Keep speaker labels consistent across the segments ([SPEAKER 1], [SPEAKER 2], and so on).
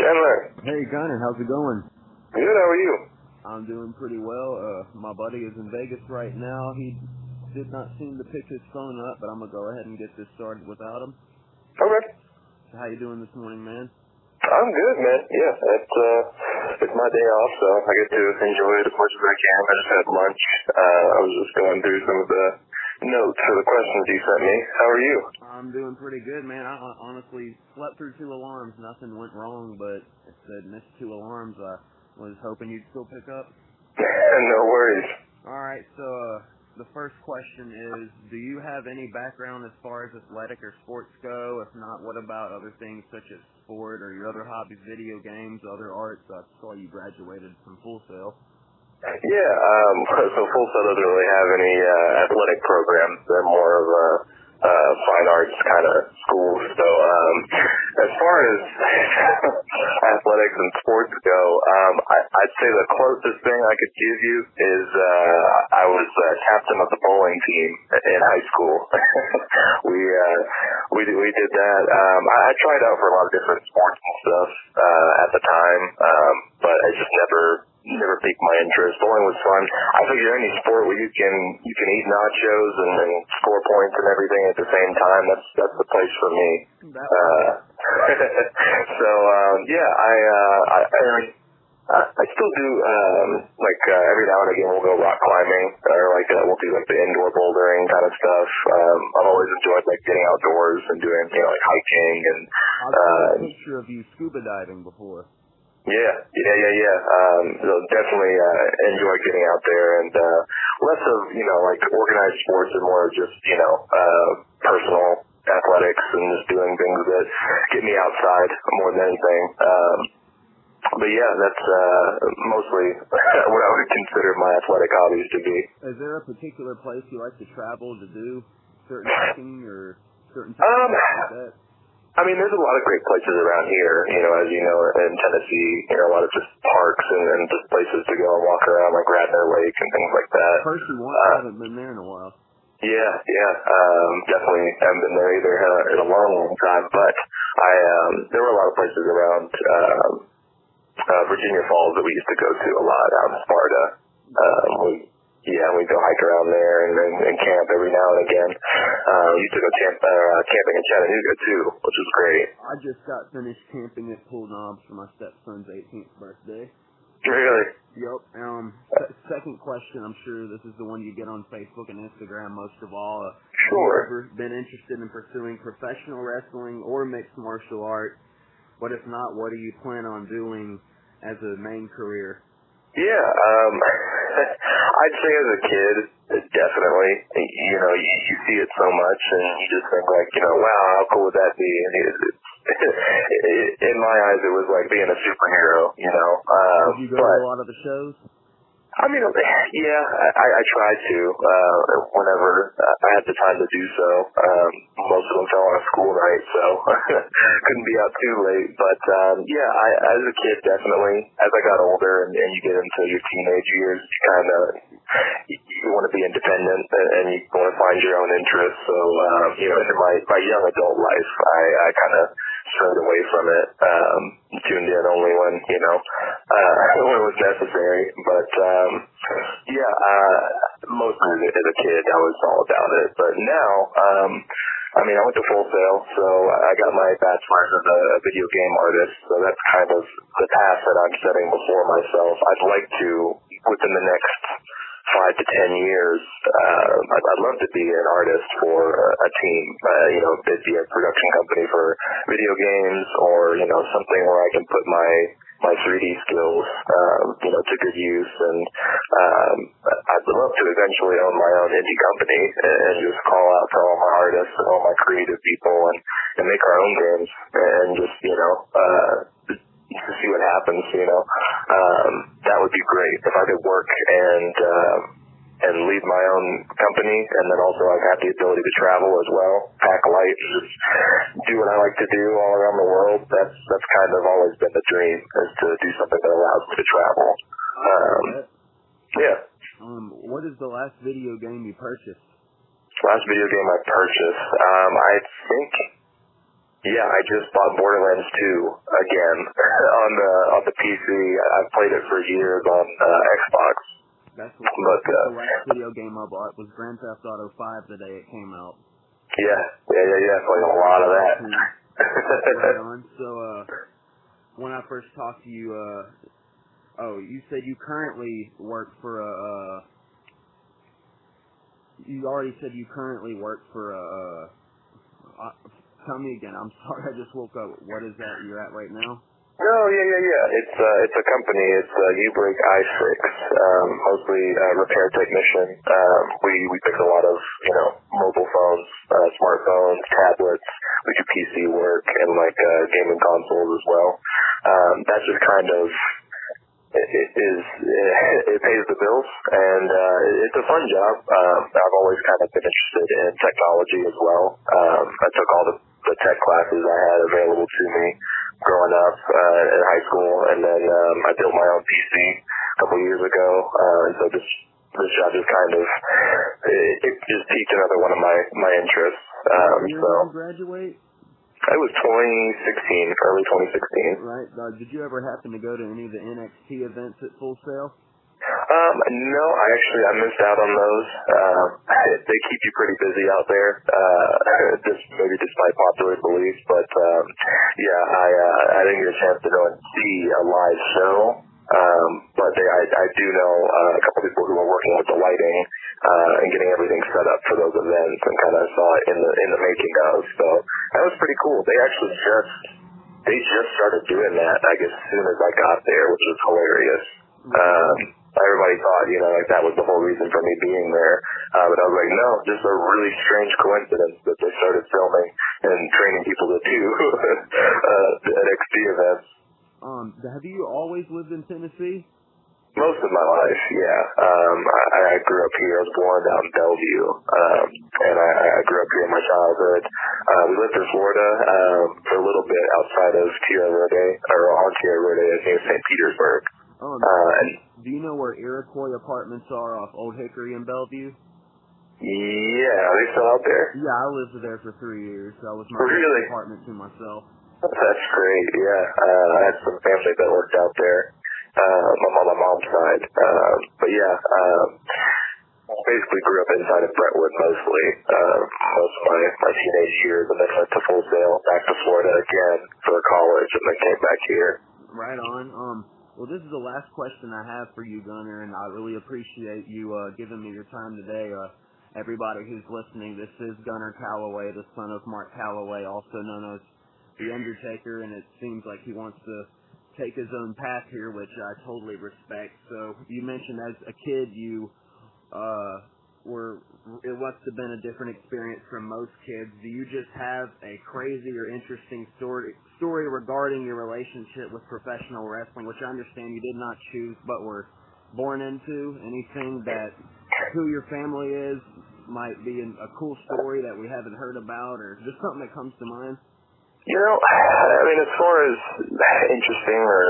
[SPEAKER 1] Chandler.
[SPEAKER 2] Hey, Gunner, how's it going?
[SPEAKER 1] Good, how are you?
[SPEAKER 2] I'm doing pretty well. My buddy is in Vegas right now. He did not seem to pick his phone up, but I'm going to go ahead and get this started without him.
[SPEAKER 1] Okay.
[SPEAKER 2] So how you doing this morning, man?
[SPEAKER 1] I'm good, man. Yeah, it's my day off, so I get to enjoy it as much as I can. I just had lunch. I was just going through some of the notes for the questions you sent me. How are you?
[SPEAKER 2] I'm doing pretty good, man. I honestly slept through 2 alarms. Nothing went wrong, but it said missed 2 alarms. I was hoping you'd still pick up.
[SPEAKER 1] No worries.
[SPEAKER 2] All right, so the first question is, do you have any background as far as athletic or sports go? If not, what about other things such as sport or your other hobbies, video games, other arts? I saw you graduated from Full Sail.
[SPEAKER 1] Yeah, so Full Sail doesn't really have any athletic programs. They're more of a fine arts kind of school. So as far as athletics and sports go, I'd say the closest thing I could give you is I was captain of the bowling team in high school. we did that. I tried out for a lot of different sports and stuff at the time, but it just never piqued my interest. Bowling was fun. I figure any sport where you can eat nachos and score points and everything at the same time, that's the place for me. So yeah, I still do every now and again we'll go rock climbing or we'll do the indoor bouldering kind of stuff. I've always enjoyed getting outdoors and doing hiking and
[SPEAKER 2] I've seen a picture of you scuba diving before.
[SPEAKER 1] Yeah. So definitely enjoy getting out there and less of organized sports and more just personal athletics and just doing things that get me outside more than anything. But yeah, that's mostly what I would consider my athletic hobbies to be.
[SPEAKER 2] Is there a particular place you like to travel to do certain hiking or certain things like that?
[SPEAKER 1] I mean, there's a lot of great places around here, as you know, in Tennessee, a lot of just parks and just places to go and walk around, like Radnor Lake and things like that.
[SPEAKER 2] Person one, I haven't been there in a while.
[SPEAKER 1] Yeah, definitely haven't been there either in a long time, but there were a lot of places around Virginia Falls that we used to go to a lot out in Sparta. We'd go hike around there and camp every now and again. Used to go camping in Chattanooga too, which was great.
[SPEAKER 2] I just got finished camping at Pool Knobs for my stepson's 18th birthday.
[SPEAKER 1] Really?
[SPEAKER 2] Yep. Second question, I'm sure this is the one you get on Facebook and Instagram most of all.
[SPEAKER 1] Sure.
[SPEAKER 2] Have you ever been interested in pursuing professional wrestling or mixed martial art? What if not, what do you plan on doing as a main career?
[SPEAKER 1] Yeah, I'd say as a kid, definitely. You see it so much, and you just think wow, how cool would that be? And in my eyes, it was like being a superhero.
[SPEAKER 2] Did you go to a lot of the shows?
[SPEAKER 1] I mean, yeah, I tried to whenever I had the time to do so. Most of them fell on a school night, so couldn't be out too late. But yeah, as a kid, definitely. As I got older and you get into your teenage years, you want to be independent and you want to find your own interests. So into my young adult life, I kind of strayed away from it. Tuned in only when when it was necessary. But mostly as a kid, I was all about it. But now, I went to Full Sail, so I got my bachelor's as a video game artist. So that's kind of the path that I'm setting before myself. I'd like to, within the next 5 to 10 years, I'd love to be an artist for a team. It'd be a production company for video games, or something where I can put my 3D skills, to good use. And I'd love to eventually own my own indie company and just call out to all my artists and all my creative people and make our own games and just to see what happens. That would be great if I could work and lead my own company, and then also I've had the ability to travel as well, pack light, just do what I like to do all around the world. That's kind of always been the dream, is to do something that allows me to travel. Yeah.
[SPEAKER 2] What is the last video game you purchased?
[SPEAKER 1] Last video game I purchased, I think Yeah, I just bought Borderlands 2 again on the PC. I've played it for years on Xbox.
[SPEAKER 2] That's what the last video game I bought was Grand Theft Auto 5 the day it came out.
[SPEAKER 1] Yeah. Played a lot of that.
[SPEAKER 2] Right on. So, when I first talked to you, you said you currently work for you already said you currently work for tell me again. I'm sorry, I just woke up. What is that you're at right now?
[SPEAKER 1] Oh, yeah. It's a company. It's U-Break iFix, mostly repair technician. We fix a lot of, mobile phones, smartphones, tablets. We do PC work and gaming consoles as well. That's just kind of it pays the bills, and it's a fun job. I've always kind of been interested in technology as well. I took all the tech classes I had available to me growing up in high school, and then I built my own PC a couple years ago, and so this job just kind of it just piqued another one of my interests.
[SPEAKER 2] When did you graduate?
[SPEAKER 1] It was 2016, early 2016.
[SPEAKER 2] Right. Did you ever happen to go to any of the NXT events at Full Sail?
[SPEAKER 1] No, I missed out on those. They keep you pretty busy out there, maybe despite popular belief. But I didn't get a chance to go and see a live show. But I do know a couple people who are working with the lighting and getting everything set up for those events, and kind of saw it in the making of. So that was pretty cool. They actually just started doing that, I guess, as soon as I got there, which was hilarious. Everybody thought, that was the whole reason for me being there. But I was like, no, just a really strange coincidence that they started filming and training people to do the NXT events.
[SPEAKER 2] Have you always lived in Tennessee?
[SPEAKER 1] Most of my life, yeah. I grew up here. I was born down in Bellevue, and I grew up here in my childhood. We lived in Florida for a little bit outside of Tierra Verde, or on Tierra Verde near St. Petersburg.
[SPEAKER 2] Do you know where Iroquois Apartments are off Old Hickory in Bellevue?
[SPEAKER 1] Yeah, are they still out there?
[SPEAKER 2] Yeah, I lived there for 3 years. So I was my apartment to myself.
[SPEAKER 1] That's great, yeah. I had some family that worked out there. I'm on my mom's side. But yeah, basically grew up inside of Brentwood mostly, most of my teenage years, and then went to Full Sail, back to Florida again for college, and then came back here.
[SPEAKER 2] Right on. Well, this is the last question I have for you, Gunner, and I really appreciate you giving me your time today. Everybody who's listening, this is Gunner Calaway, the son of Mark Calaway, also known as the Undertaker, and it seems like he wants to take his own path here, which I totally respect. So you mentioned as a kid you it must have been a different experience from most kids. Do you just have a crazy or interesting story regarding your relationship with professional wrestling, which I understand you did not choose but were born into? Anything that who your family is might be a cool story that we haven't heard about, or just something that comes to mind?
[SPEAKER 1] As far as interesting or,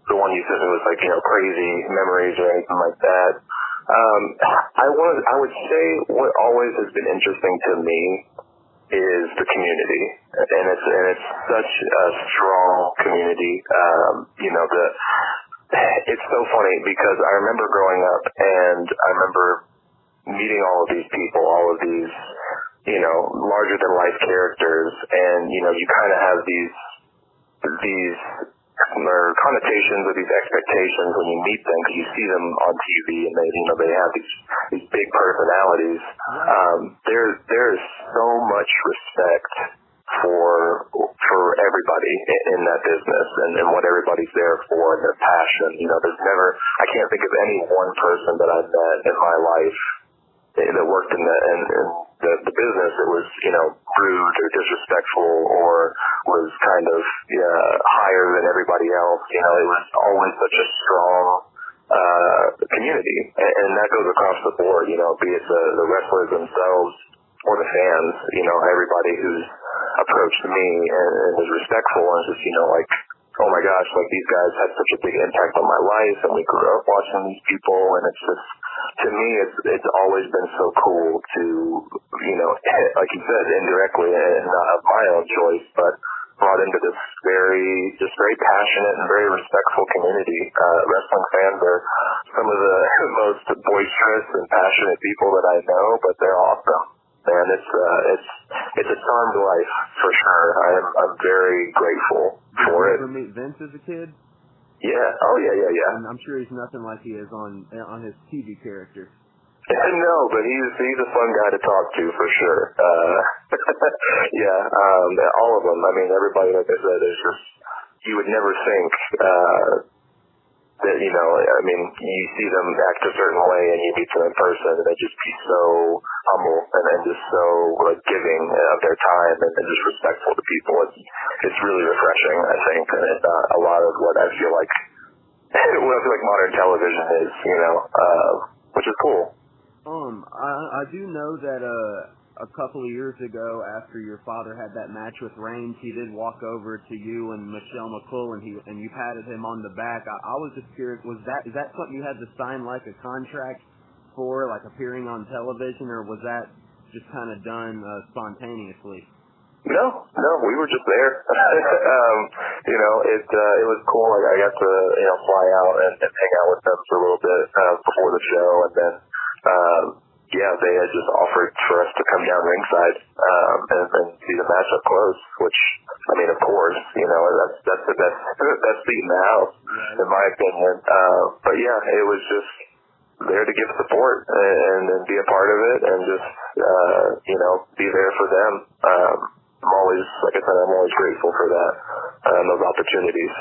[SPEAKER 1] the one you said it was crazy memories or anything like that. I would say what always has been interesting to me is the community, and it's such a strong community. It's so funny because I remember growing up and I remember meeting all of these people, all of these, larger than life characters, and you kind of have these connotations or these expectations when you meet them, because you see them on TV and they have these big personalities. There is so much respect for everybody in that business and what everybody's there for and their passion. I can't think of any one person that I've met in my life that worked in the business that was, rude or disrespectful or was kind of higher than everybody else. It was always such a strong community, and that goes across the board, be it the wrestlers themselves or the fans, everybody who's approached me and was respectful and just, oh my gosh, these guys had such a big impact on my life, and we grew up watching these people, and it's just to me, it's always been so cool to, like you said, indirectly and not of my own choice, but brought into this very passionate and very respectful community. Wrestling fans are some of the most boisterous and passionate people that I know, but they're awesome. And it's a charmed life for sure. I'm very grateful for it.
[SPEAKER 2] Did you ever meet Vince as a kid?
[SPEAKER 1] Yeah. Oh yeah.
[SPEAKER 2] And I'm sure he's nothing like he is on his TV character.
[SPEAKER 1] No, but he's a fun guy to talk to for sure. Yeah, all of them. I mean, everybody, like I said, is just, you would never think that, I mean, you see them act a certain way and you meet them in person and they just be so humble and just so like giving of their time and just respectful to people. It's really refreshing, I think, and it's a lot of what I feel like modern television is, which is cool.
[SPEAKER 2] I do know that a couple of years ago, after your father had that match with Reigns, he did walk over to you and Michelle McCool, and you patted him on the back. I was just curious, is that something you had to sign like a contract for, like appearing on television, or was that just kind of done spontaneously?
[SPEAKER 1] No, we were just there. It was cool. I got to fly out and hang out with them for a little bit before the show, and then they had just offered for us to come down ringside and see the match up close. Which, I mean, of course, that's the best seat in the house, in my opinion. But yeah, it was just there to give support and be a part of it, and just be there for them. I'm always, like I said, I'm always grateful for that, those opportunities.